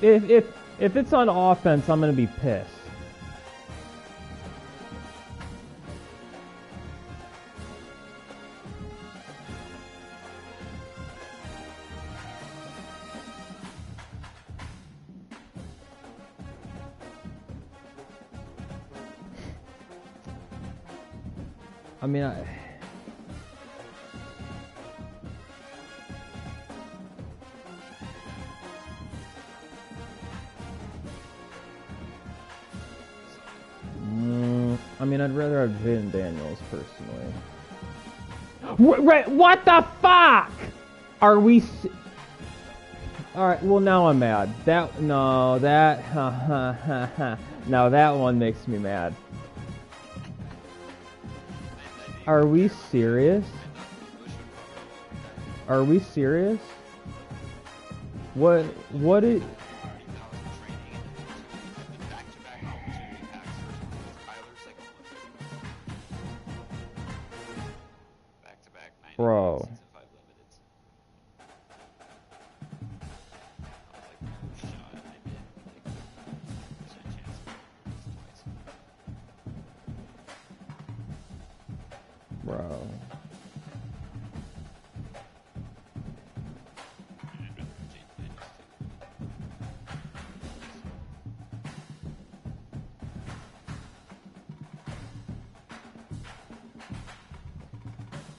If it's on offense, I'm gonna be pissed. I mean, I'd rather have Jaden Daniels personally. What the fuck? Are we? All right. Well, now I'm mad. No, that one makes me mad. Are we serious? Are we serious? What is... Bro. Bro.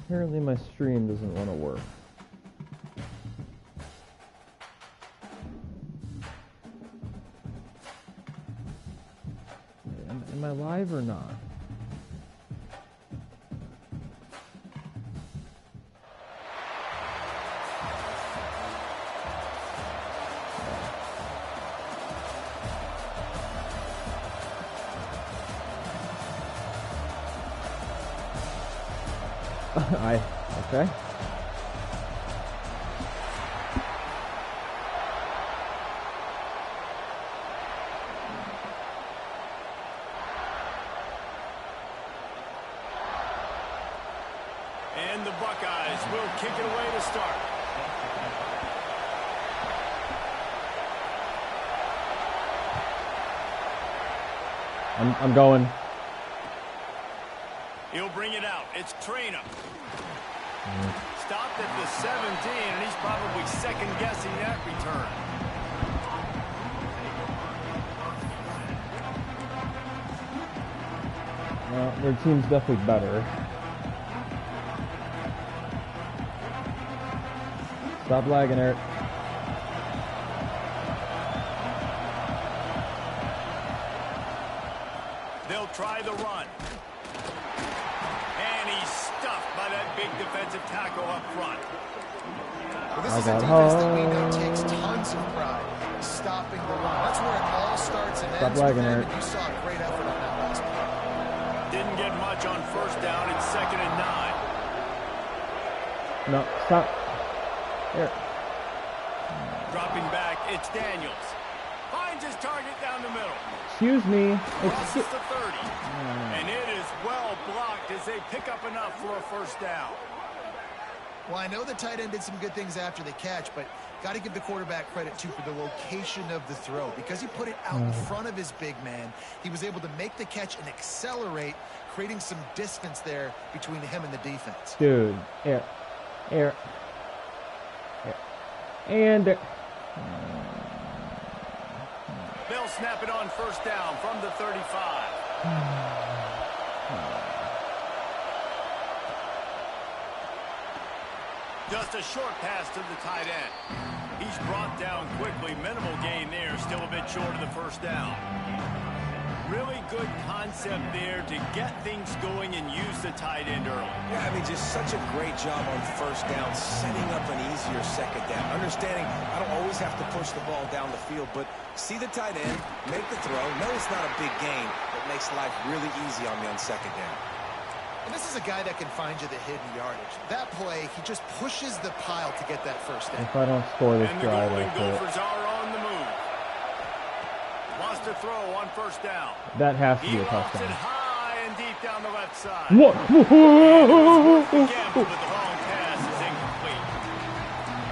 Apparently my stream doesn't want to work. Am I live or not? Okay. And the Buckeyes will kick it away to start. I'm going. He'll bring it out. It's Traynor. Stopped at the 17, and he's probably second-guessing that return. Well, their team's definitely better. Stop lagging, Eric. They'll try the run. And he's stuffed by that big defensive tackle up front. Well, this is a defense that we know takes tons of pride stopping the run. That's where it all starts and ends with them, and you saw a great effort on that last play. Didn't get much on first down. It's 2nd and 9. No, stop. Here. Dropping back, it's Daniels. Finds his target down the middle. Excuse me. Crosses the 30. And it is well blocked as they pick up enough for a first down. Well, I know the tight end did some good things after the catch, but got to give the quarterback credit, too, for the location of the throw. Because he put it out in front of his big man, he was able to make the catch and accelerate, creating some distance there between him and the defense. Dude, here. And... They'll snap it on first down from the 35. Just a short pass to the tight end. He's brought down quickly. Minimal gain there. Still a bit short of the first down. Really good concept there to get things going and use the tight end early. Yeah, I mean, just such a great job on first down, setting up an easier second down. Understanding I don't always have to push the ball down the field, but see the tight end, make the throw. No, it's not a big gain, but makes life really easy on me on second down. And this is a guy that can find you the hidden yardage. That play, he just pushes the pile to get that first down. If I don't score this drive, I quit. Gophers are on the move. Wants to throw on first down. That has to be a touchdown. He lofts it high and deep down the left side. What? Again, but the long pass is incomplete.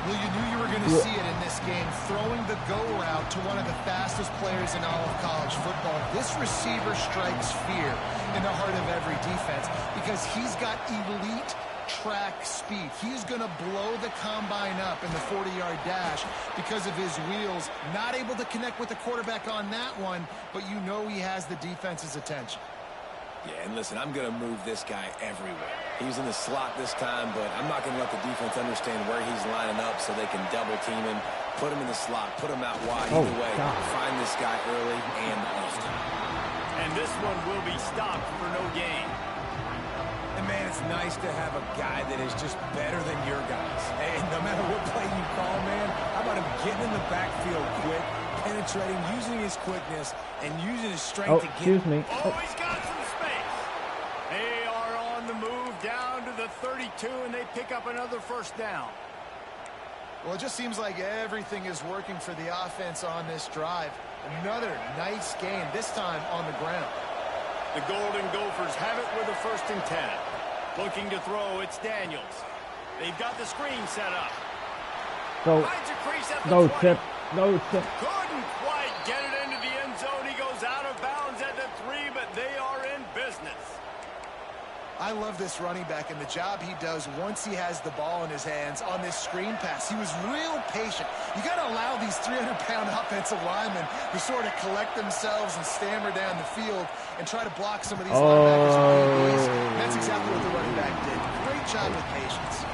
Well, you knew you were going to see it in this game, throwing the go route to one of the fastest players in all of college football. This receiver strikes fear in the heart of every defense because he's got elite track speed. He's going to blow the combine up in the 40-yard dash because of his wheels. Not able to connect with the quarterback on that one, but you know he has the defense's attention. Yeah, and listen, I'm going to move this guy everywhere. He's in the slot this time, but I'm not going to let the defense understand where he's lining up so they can double team him, put him in the slot, put him out wide. Either way, find this guy early and often. And this one will be stopped for no gain. And, man, it's nice to have a guy that is just better than your guys. And no matter what play you call, man, how about him getting in the backfield quick, penetrating, using his quickness, and using his strength to get... Excuse me. Oh, he's got some space. They are on the move down to the 32, and they pick up another first down. Well, it just seems like everything is working for the offense on this drive. Another nice game, this time on the ground. The Golden Gophers have it with a 1st and 10. Looking to throw, it's Daniels. They've got the screen set up. Go. Finds a crease at the Go, 20. Chip. Go, Chip. Couldn't quite get it into the end zone. He goes out of bounds at the 3, but they are in business. I love this running back and the job he does once he has the ball in his hands on this screen pass. He was real patient. You got to allow these 300-pound offensive linemen to sort of collect themselves and stammer down the field and try to block some of these linebackers. That's exactly what the running back did. Great job with patience.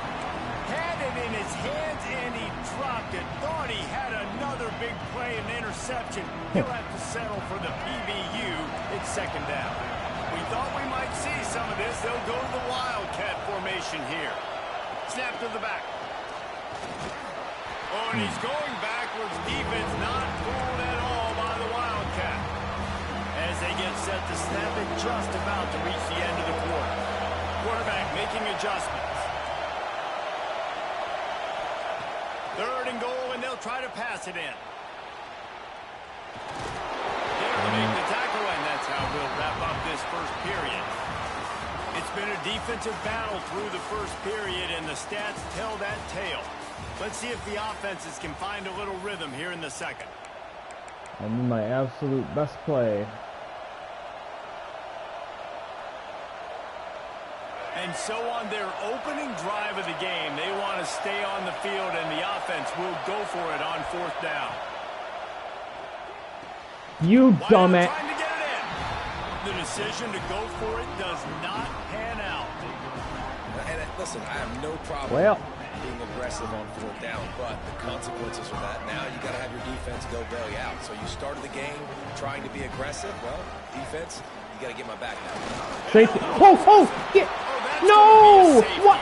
Had it in his hands and he dropped it. Thought he had another big play and interception. He'll have to settle for the PBU. It's 2nd down. We thought we might see some of this. They'll go to the Wildcat formation here. Snap to the back. Oh, and he's going backwards. Defense not fooled at all by the Wildcat. As they get set to snap it, just about to reach the end of the quarter. Quarterback making adjustments. 3rd and goal, and they'll try to pass it in. To make the tackle, and that's how we'll wrap up this 1st period. It's been a defensive battle through the 1st period, and the stats tell that tale. Let's see if the offenses can find a little rhythm here in the 2nd. I need my absolute best play. And so on their opening drive of the game, they want to stay on the field, and the offense will go for it on 4th down. You dumbass. Trying to get it in. The decision to go for it does not pan out. And listen, I have no problem being aggressive on 4th down, but the consequences of that, now you got to have your defense go bail you out. So you started the game trying to be aggressive. Well, defense, you got to get my back now. Safety. Get. No! What?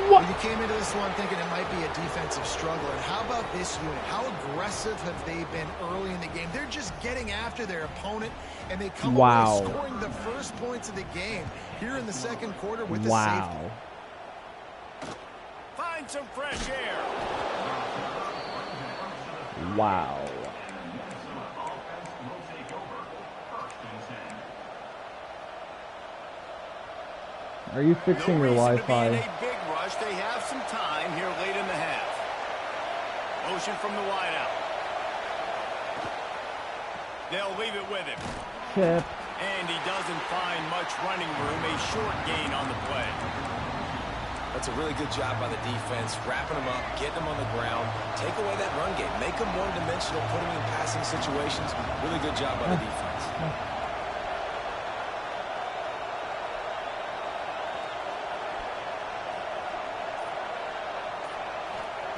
Well, you came into this one thinking it might be a defensive struggle, and how about this unit? How aggressive have they been early in the game? They're just getting after their opponent, and they come away scoring the first points of the game here in the 2nd quarter with the safety. Find some fresh air. Wow. Are you fixing your Wi-Fi? They have some time here late in the half. Motion from the wideout. They'll leave it with him. Chip. And he doesn't find much running room. A short gain on the play. That's a really good job by the defense, wrapping them up, getting them on the ground, take away that run game, make them one-dimensional, put them in passing situations. Really good job by the defense.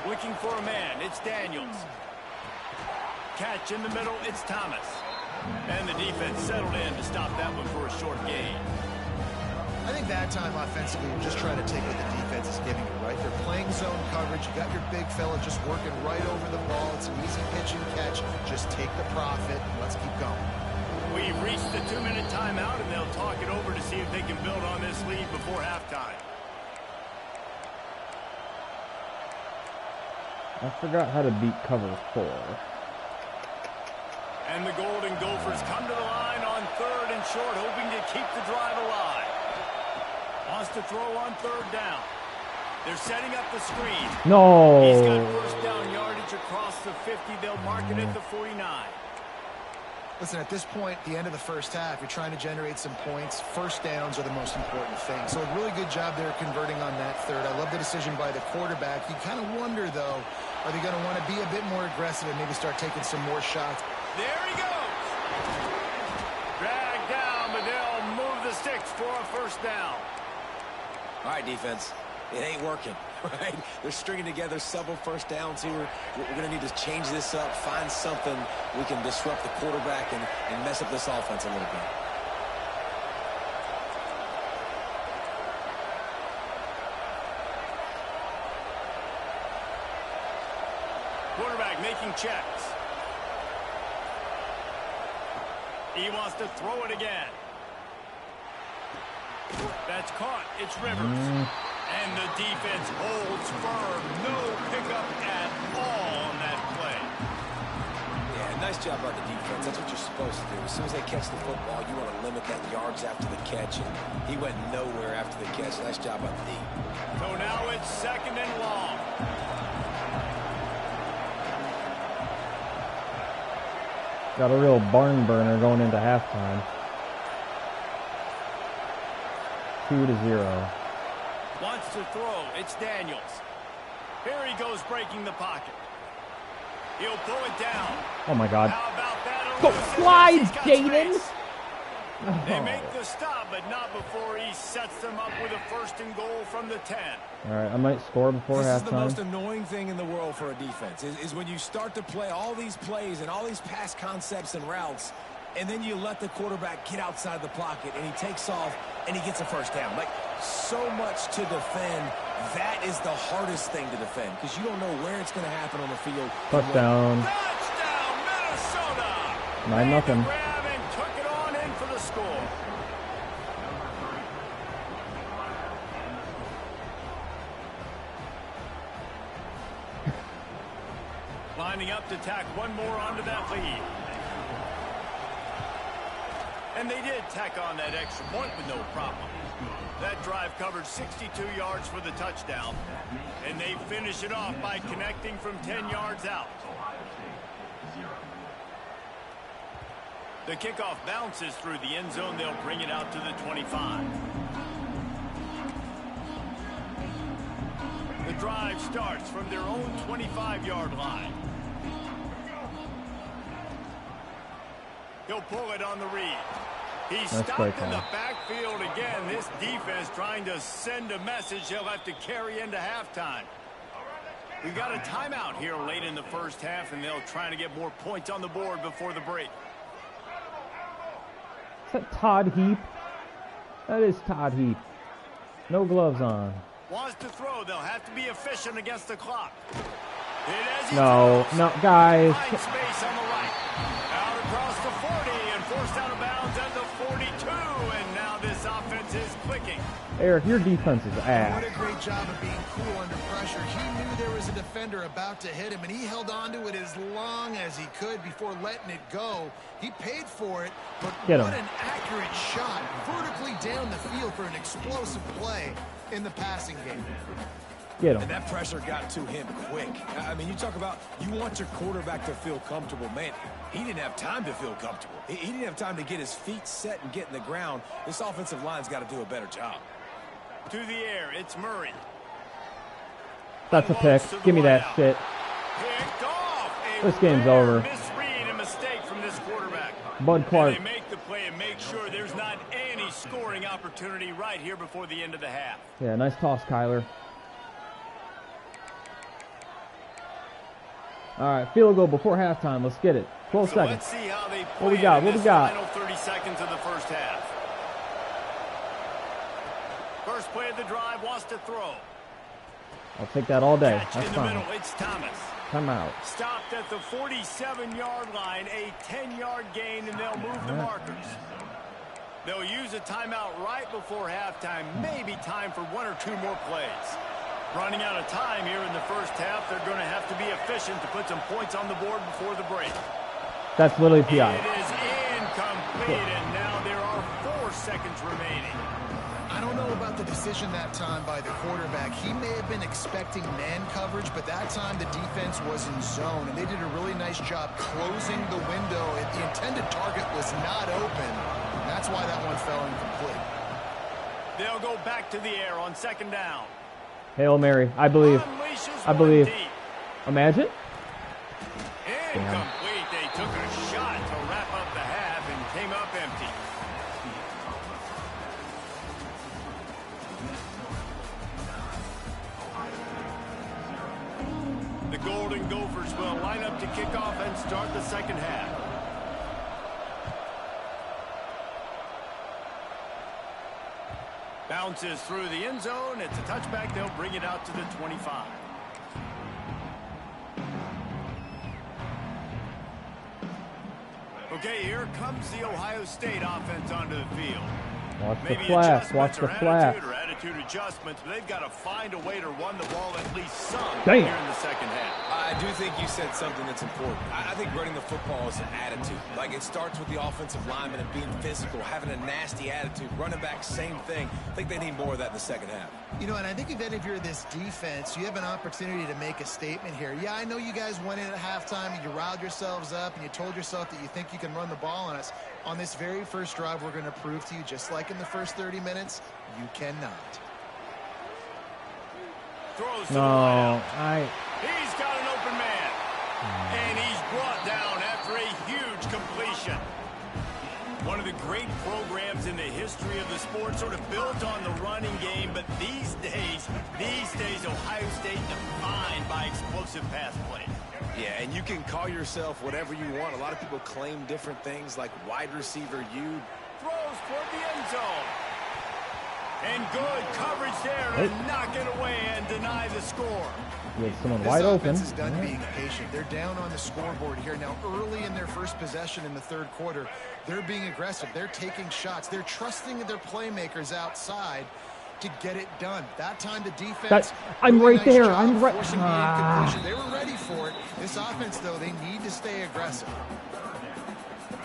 Looking for a man, it's Daniels. Catch in the middle, it's Thomas. And the defense settled in to stop that one for a short gain. I think that time offensively, you're just trying to take what the defense is giving you, right? They're playing zone coverage. You got your big fella just working right over the ball. It's an easy pitch and catch. Just take the profit, and let's keep going. We've reached the 2-minute timeout, and they'll talk it over to see if they can build on this lead before halftime. I forgot how to beat cover 4. And the Golden Gophers come to the line on 3rd and short, hoping to keep the drive alive. Wants to throw on 3rd down. They're setting up the screen. No. He's got first down yardage across the 50. They'll mark it at the 49. Listen, at this point, the end of the first half, you're trying to generate some points. First downs are the most important thing. So a really good job there converting on that third. I love the decision by the quarterback. You kind of wonder, though, are they going to want to be a bit more aggressive and maybe start taking some more shots? There he goes. Dragged down, but they'll move the sticks for a first down. All right, defense. It ain't working, right? They're stringing together several first downs here. We're going to need to change this up, find something we can disrupt the quarterback and mess up this offense a little bit. Quarterback making checks. He wants to throw it again. That's caught. It's Rivers. And the defense holds firm. No pickup at all on that play. Yeah, nice job by the defense. That's what you're supposed to do. As soon as they catch the football, you want to limit that yards after the catch. And he went nowhere after the catch. Nice job by the D. So now it's second and long. Got a real barn burner going into halftime. 2-0. Wants to throw. It's Daniels. Here he goes breaking the pocket. He'll pull it down. Oh my God. How about that? Go slide, Jaden. They make the stop, but not before he sets them up with a first and goal from the 10. All right, I might score before halftime. This is the most annoying thing in the world for a defense is when you start to play all these plays and all these pass concepts and routes, and then you let the quarterback get outside the pocket, and he takes off, and he gets a first down. Like, so much to defend. That is the hardest thing to defend because you don't know where it's going to happen on the field. Touchdown. Touchdown, Minnesota. 9-0. Grab and took it on in for the score. Lining up to tack one more onto that lead. And they did tack on that extra point with no problem. That drive covered 62 yards for the touchdown. And they finish it off by connecting from 10 yards out. The kickoff bounces through the end zone. They'll bring it out to the 25. The drive starts from their own 25-yard line. He'll pull it on the read. He's stopped in the backfield again. This defense trying to send a message they'll have to carry into halftime. We got a timeout here late in the first half, and they'll try to get more points on the board before the break. Is that Todd Heap? That is Todd Heap. No gloves on. Wants to throw. They'll have to be efficient against the clock. No, guys. Find space on the right. Out across the 40 and forced out of bounds at the 42. And now this offense is clicking. Eric, your defense is ass. What a great job of being cool under pressure. He knew there was a defender about to hit him, and he held on to it as long as he could before letting it go. He paid for it, but what an accurate shot vertically down the field for an explosive play in the passing game. Get him. And that pressure got to him quick. I mean, you talk about you want your quarterback to feel comfortable. Man, he didn't have time to feel comfortable. He didn't have time to get his feet set and get in the ground. This offensive line's got to do a better job. To the air, it's Murray. That's a pick. Give me that shit. Picked off. This game's over. Misread, a mistake from this quarterback. Bud Clark. And they make the play and make sure there's not any scoring opportunity right here before the end of the half. Yeah, nice toss, Kyler. All right, field goal before halftime. Let's get it. 12 seconds. Let's see how they play what we got? in What we this got? final 30 seconds of the first half. First play of the drive, wants to throw. I'll take that all day. Catch That's in the fine. middle, it's Thomas. Come out. Stopped at the 47-yard line, a 10-yard gain, and they'll move the markers. They'll use a timeout right before halftime, maybe time for one or two more plays. Running out of time here in the first half, they're going to have to be efficient to put some points on the board before the break. That's literally PI. It is incomplete, and now there are 4 seconds remaining. I don't know about the decision that time by the quarterback. He may have been expecting man coverage, but that time the defense was in zone, and they did a really nice job closing the window. The intended target was not open. And that's why that one fell incomplete. They'll go back to the air on second down. Hail Mary. I believe. I believe. Imagine. Incomplete. They took a shot to wrap up the half and came up empty. The Golden Gophers will line up to kick off and start the second half. Bounces through the end zone. It's a touchback. They'll bring it out to the 25. Okay, here comes the Ohio State offense onto the field. Watch the Maybe flash. Watch adjustments the or flash. attitude adjustments, but they've got to find a way to run the ball at least some Damn. here in the second half. I do think you said something that's important. I think running the football is an attitude. Like, it starts with the offensive lineman and being physical, having a nasty attitude. Running back, same thing. I think they need more of that in the second half. You know, and I think if you're this defense, you have an opportunity to make a statement here. Yeah, I know you guys went in at halftime and you riled yourselves up and you told yourself that you think you can run the ball on us. On this very first drive, we're going to prove to you, just like in the first 30 minutes, you cannot. Throws to No, the line. I. He's got an open man. And he's brought down after a huge completion. One of the great programs in the history of the sport, sort of built on the running game, but these days, Ohio State defined by explosive pass play. Yeah, and you can call yourself whatever you want. A lot of people claim different things like wide receiver U. Throws toward the end zone. And good coverage there to knock it away and deny the score. You had someone This wide offense open. is done being patient. They're down on the scoreboard here. Now, early in their first possession in the third quarter, they're being aggressive. They're taking shots. They're trusting their playmakers outside to get it done. That time the defense... I'm really right nice there. job I'm right- forcing the incompletion. They were ready for it. This offense, though, they need to stay aggressive.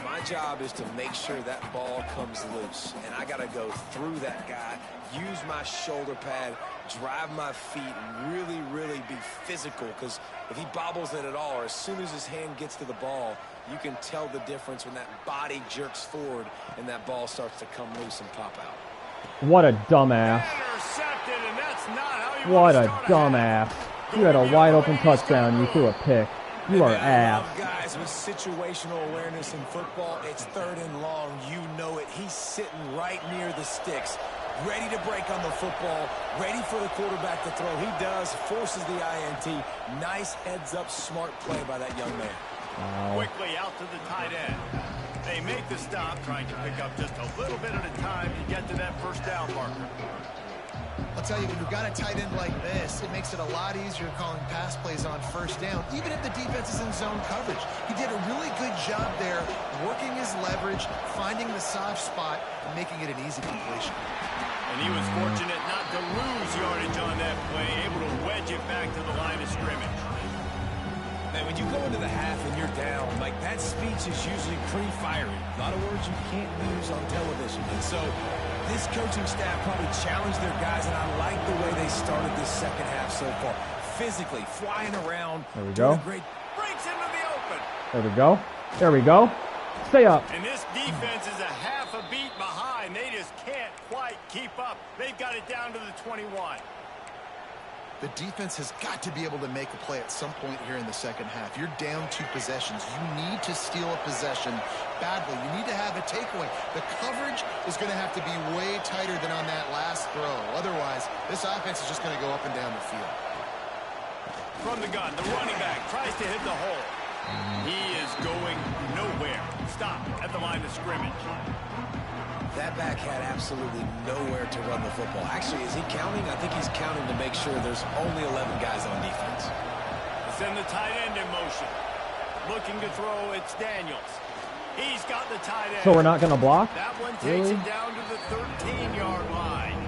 My job is to make sure that ball comes loose, and I got to go through that guy, use my shoulder pad, drive my feet, and really, really be physical, because if he bobbles it at all, or as soon as his hand gets to the ball, you can tell the difference when that body jerks forward and that ball starts to come loose and pop out. What a dumbass. Intercepted, and that's not how you What want a to start dumbass. half. You had a wide open touchdown. You threw a pick. You are And I love ass. guys with situational awareness in football. It's third and long. You know it. He's sitting right near the sticks, ready to break on the football, ready for the quarterback to throw. He does, forces the INT. Nice heads-up, smart play by that young man. Quickly out to the tight end. They make the stop, trying to pick up just a little bit at a time to get to that first down marker. I'll tell you, when you've got a tight end like this, it makes it a lot easier calling pass plays on first down, even if the defense is in zone coverage. He did a really good job there, working his leverage, finding the soft spot, and making it an easy completion. And he was fortunate not to lose yardage on that play, able to wedge it back to the line of scrimmage. Man, when you go into the half and you're down, like, that speech is usually pretty fiery. A lot of words you can't use on television. And so this coaching staff probably challenged their guys, and I like the way they started this second half so far. Physically, flying around. There we go. Breaks into the open. There we go. There we go. Stay up. And this defense is a half a beat behind. They just can't quite keep up. They've got it down to the 21. The defense has got to be able to make a play at some point here in the second half. You're down 2 possessions. You need to steal a possession badly. You need to have a takeaway. The coverage is going to have to be way tighter than on that last throw. Otherwise, this offense is just going to go up and down the field. From the gun, the running back tries to hit the hole. He is going nowhere. Stop at the line of scrimmage. That back had absolutely nowhere to run the football. Actually, is he counting? I think he's counting to make sure there's only 11 guys on defense. Send the tight end in motion. Looking to throw, it's Daniels. He's got the tight end. So we're not going to block? That one takes Really? it down to the 13-yard line.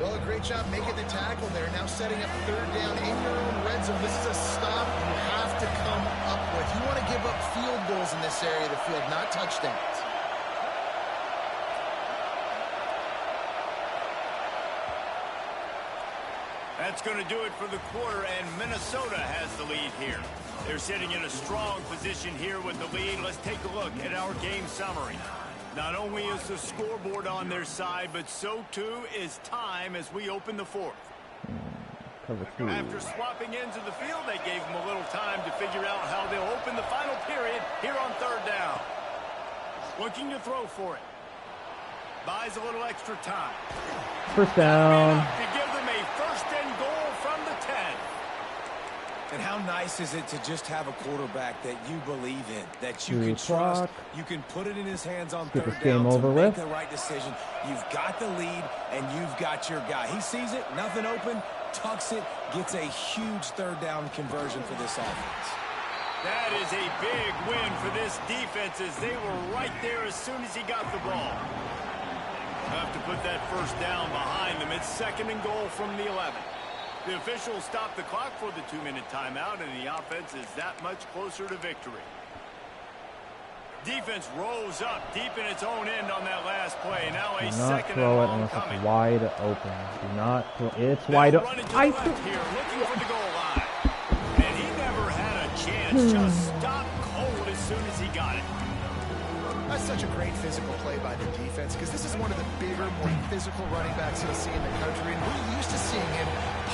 Well, a great job making the tackle there. Now setting up third down in your own red zone. This is a stop you have to come up with. You want to give up field goals in this area of the field, not touchdowns. That's going to do it for the quarter, and Minnesota has the lead here. They're sitting in a strong position here with the lead. Let's take a look at our game summary. Not only is the scoreboard on their side, but so too is time as we open the fourth. After swapping ends of the field, they gave them a little time to figure out how they'll open the final period here on third down. Looking to throw for it. Buys a little extra time. First down. To give them a first and goal from the 10. And how nice is it to just have a quarterback that you believe in, that you can trust, you can put it in his hands on third down to make the right decision. You've got the lead, and you've got your guy. He sees it, nothing open, tucks it, gets a huge third down conversion for this offense. That is a big win for this defense as they were right there as soon as he got the ball. Have to put that first down behind them. It's second and goal from the 11. The officials stopped the clock for the 2-minute timeout, and the offense is that much closer to victory. Defense rose up deep in its own end on that last play. Now a second and long coming. It's wide open. Do not throw. It's wide open. I here looking for the goal line. And he never had a chance. Just stopped cold as soon as he got it. That's such a great physical play by the defense because this is one of the bigger, more physical running backs you'll see in the country. And we're used to seeing him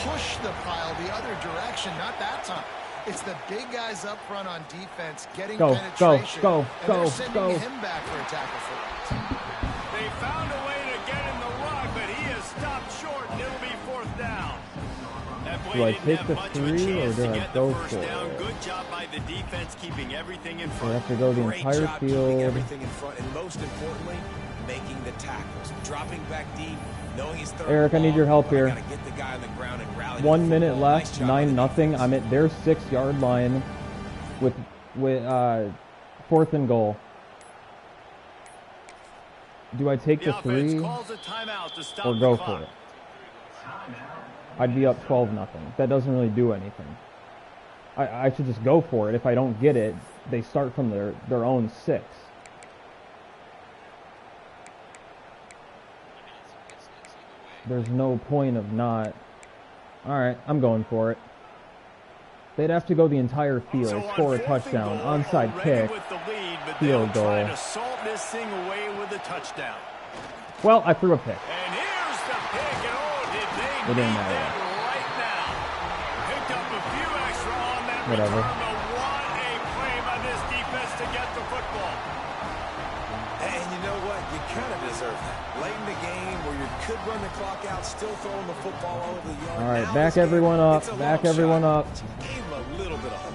push the pile the other direction. Not that time. It's the big guys up front on defense getting penetration. And they're sending him back for a tackle for it. They found a way to get in the run, but he has stopped short, and it'll be fourth down. Do I take the 3 or do I go for it? Good job by the defense keeping everything in front. I have to go the entire field. Everything in front, and most importantly, making the tackles, dropping back deep, knowing he's third. Eric, I need your help here. Get the guy on the ground and rally 1 minute left, 9-0. I'm at their 6-yard line with 4th and goal. Do I take the 3 or go for it? I'd be up 12-0. That doesn't really do anything. I should just go for it. If I don't get it, they start from their own 6. There's no point of not. All right, I'm going for it. They'd have to go the entire field, score a touchdown, onside kick, field goal. Well, I threw a pick. And here's the pick, and it didn't matter. Right now. Picked up a few extra on that whatever. return, but what a play by this defense to get the football. And you know what? You kind of deserve that. Late in the game where you could run the clock out, still throwing the football all over the yard. All right, back everyone up. Back everyone up. Gave him a little bit of hope.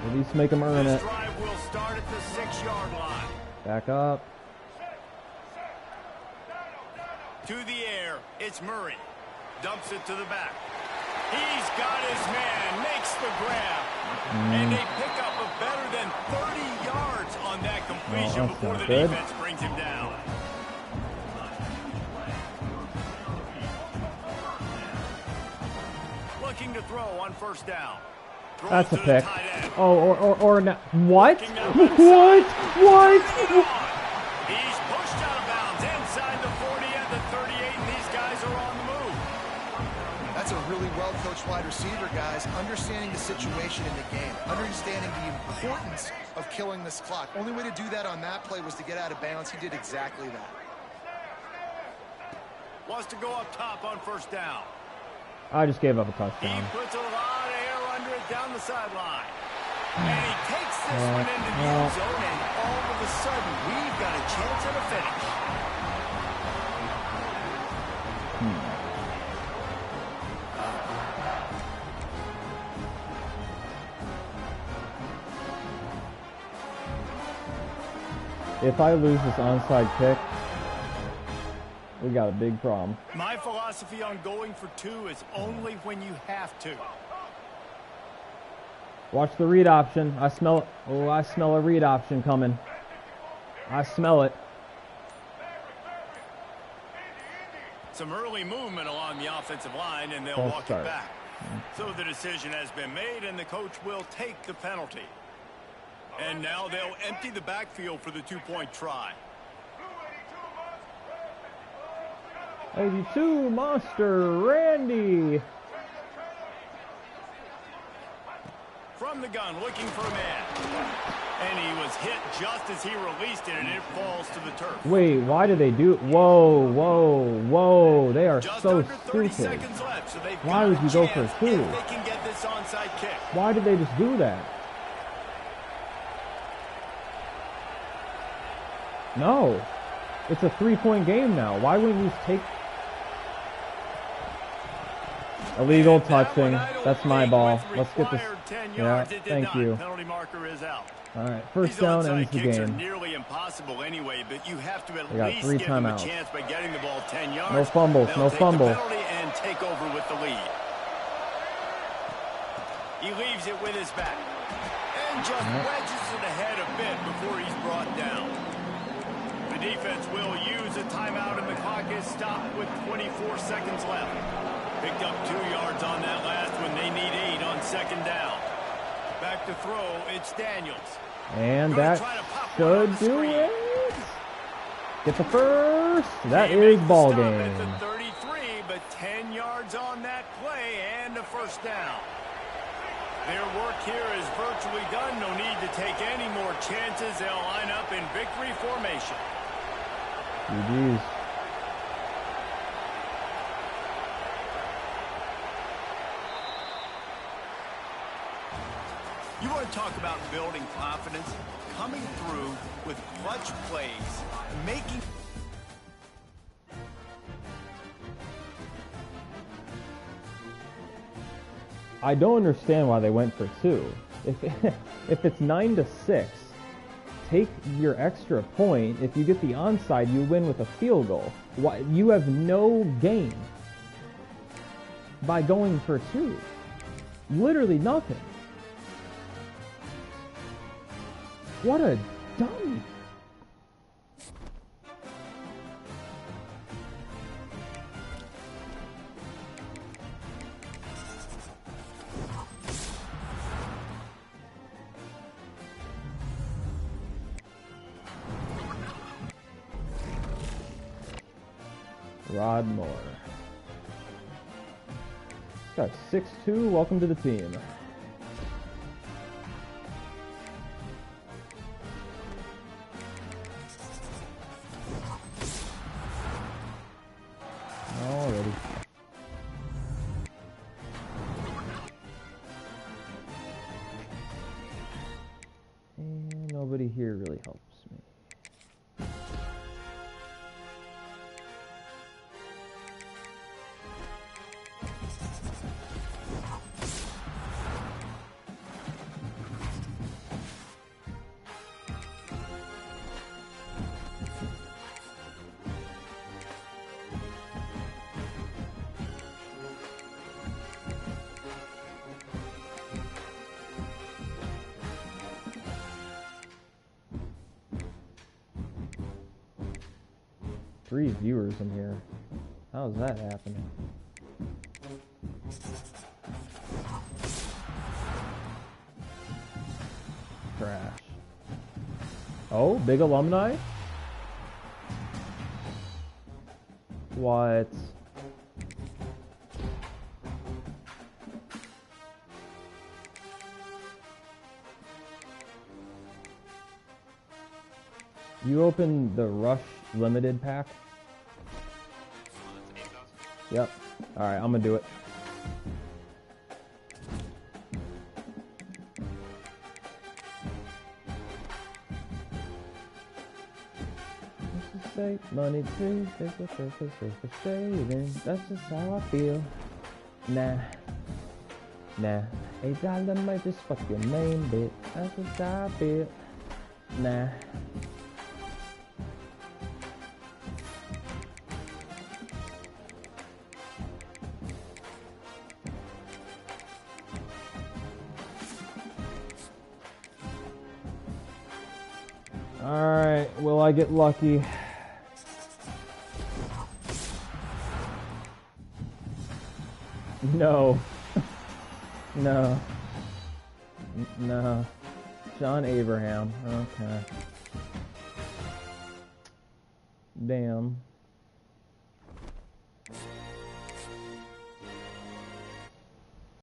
At least make them earn it. This drive will start at the 6-yard line. Back up. To the air, it's Murray. Dumps it to the back. He's got his man, makes the grab. And they pick up a better than 30 yards on that completion before the defense brings him down. Looking to throw on first down. That's a pick. Oh, or not. What? What? What? He's pushed out of bounds inside the 40 and the 38, and these guys are on the move. That's a really well-coached wide receiver, guys. Understanding the situation in the game. Understanding the importance of killing this clock. Only way to do that on that play was to get out of bounds. He did exactly that. Wants to go up top on first down. I just gave up a touchdown. He puts a lot of air under it down the sideline. And he takes this one into the end zone, and all of a sudden, we've got a chance at a finish. If I lose this onside kick, we got a big problem. My philosophy on going for 2 is only when you have to. Watch the read option. I smell it. Oh, I smell a read option coming. I smell it. Some early movement along the offensive line, and they'll walk it back. So the decision has been made, and the coach will take the penalty. And now they'll empty the backfield for the 2-point try. 82 Monster Randy. from the gun, looking for a man. And he was hit just as he released it, and it falls to the turf. Wait, why did they do... Whoa, whoa, whoa. They are just so under 30 stupid. seconds left, so they've Why got would a you go for chance 2? if they can get this onside kick. Why did they just do that? No. It's a 3-point game now. Why wouldn't you just take... Illegal touching. That's my ball. Let's get this. Yeah, thank you. Penalty marker is out. All right, first down ends the Kicks are game. nearly impossible anyway, but you have to at They got least 3 give them a timeouts. chance by getting the ball 10 yards. No fumbles, They'll no take fumble. the penalty and take over with the lead. He leaves it with his back and just wedges it ahead a bit before he's brought down. The defense will use a timeout, and the clock is stopped with 24 seconds left. Picked up 2 yards on that last one. They need 8 on second down. Back to throw, it's Daniels. And that should do it. Get the first. That is ball game. At the 33, but 10 yards on that play and a first down. Their work here is virtually done. No need to take any more chances. They'll line up in victory formation. GG's. You want to talk about building confidence, coming through with clutch plays, making... I don't understand why they went for 2. If it's 9-6, take your extra point. If you get the onside, you win with a field goal. Why, you have no gain by going for 2. Literally nothing. What a dummy. Rod Moore. Got 6'2", welcome to the team. Already. And nobody here really helps me. Three viewers in here. How's that happening? Trash. Oh, big alumni? What? You opened the Rush Limited pack? Yep. Alright, I'm gonna do it. Say money trees, take the surface for saving. That's just how I feel. Nah. $8 might just fuck your main bit. That's just how I feel. Nah. Alright, will I get lucky? No. No. No. John Abraham. Okay. Damn.